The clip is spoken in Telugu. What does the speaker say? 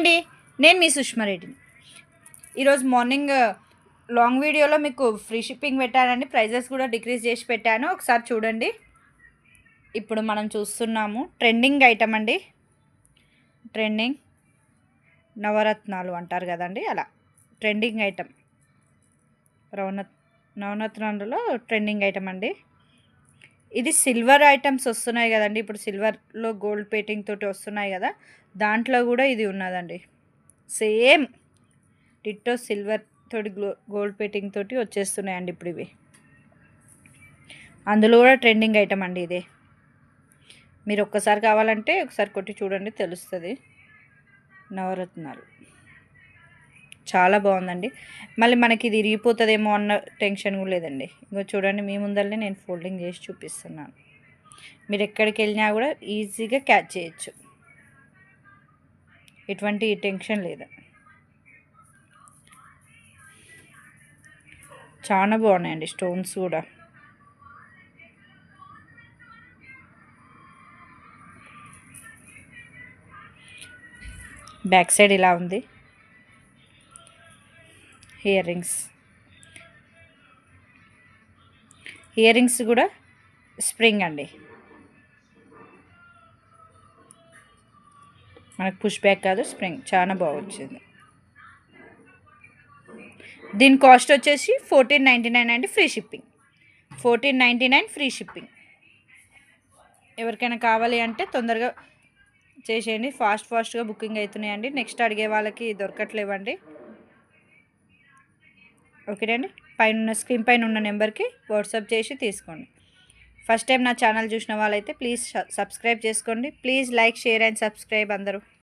అండి, నేను మీ సుష్మారెడ్డిని. ఈరోజు మార్నింగ్ లాంగ్ వీడియోలో మీకు ఫ్రీ షిప్పింగ్ పెట్టానండి. ప్రైజెస్ కూడా డిక్రీజ్ చేసి పెట్టాను, ఒకసారి చూడండి. ఇప్పుడు మనం చూస్తున్నాము ట్రెండింగ్ ఐటమ్ అండి. ట్రెండింగ్ నవరత్నాలు అంటారు కదండి, అలా ట్రెండింగ్ ఐటమ్. నవరత్నాలలో ట్రెండింగ్ ఐటమ్ అండి. ఇది సిల్వర్ ఐటమ్స్ వస్తున్నాయి కదండి, ఇప్పుడు సిల్వర్లో గోల్డ్ పేటింగ్ తోటి వస్తున్నాయి కదా, దాంట్లో కూడా ఇది ఉన్నదండి. సేమ్ డిట్టో సిల్వర్ తోటి గోల్డ్ పేటింగ్ తోటి వచ్చేస్తున్నాయండి ఇప్పుడు ఇవి. అందులో కూడా ట్రెండింగ్ ఐటమ్ అండి ఇదే. మీరు ఒక్కసారి కావాలంటే ఒకసారి కొట్టి చూడండి, తెలుస్తుంది. నవరత్నాలు చాలా బాగుందండి. మళ్ళీ మనకి ఇది ఇరిగిపోతుందేమో అన్న టెన్షన్ కూడా లేదండి. ఇంకో చూడండి, మీ ముందరనే నేను ఫోల్డింగ్ చేసి చూపిస్తున్నాను. మీరు ఎక్కడికి వెళ్ళినా కూడా ఈజీగా క్యాచ్ చేయొచ్చు, ఎటువంటి టెన్షన్ లేదు. చాలా బాగున్నాయండి స్టోన్స్ కూడా. బ్యాక్ సైడ్ ఇలా ఉంది. ఇయర్ రింగ్స్ కూడా స్ప్రింగ్ అండి, మనకు పుష్ బ్యాక్ కాదు, స్ప్రింగ్. చాలా బాగా వచ్చింది. దీని కాస్ట్ వచ్చేసి 1499 అండి, ఫ్రీ షిప్పింగ్. 1499 free shipping. ఎవరికైనా కావాలి అంటే తొందరగా చేసేయండి, ఫాస్ట్గా బుకింగ్ అవుతున్నాయండి. నెక్స్ట్ అడిగే వాళ్ళకి దొరకట్లేవండి. ఓకేనండి, స్క్రీన్ పైన ఉన్న నెంబర్కి వాట్సాప్ చేసి తీసుకోండి. ఫస్ట్ టైం నా ఛానల్ చూసిన వాళ్ళైతే ప్లీజ్ సబ్స్క్రైబ్ చేసుకోండి. Please like, share and subscribe అందరూ.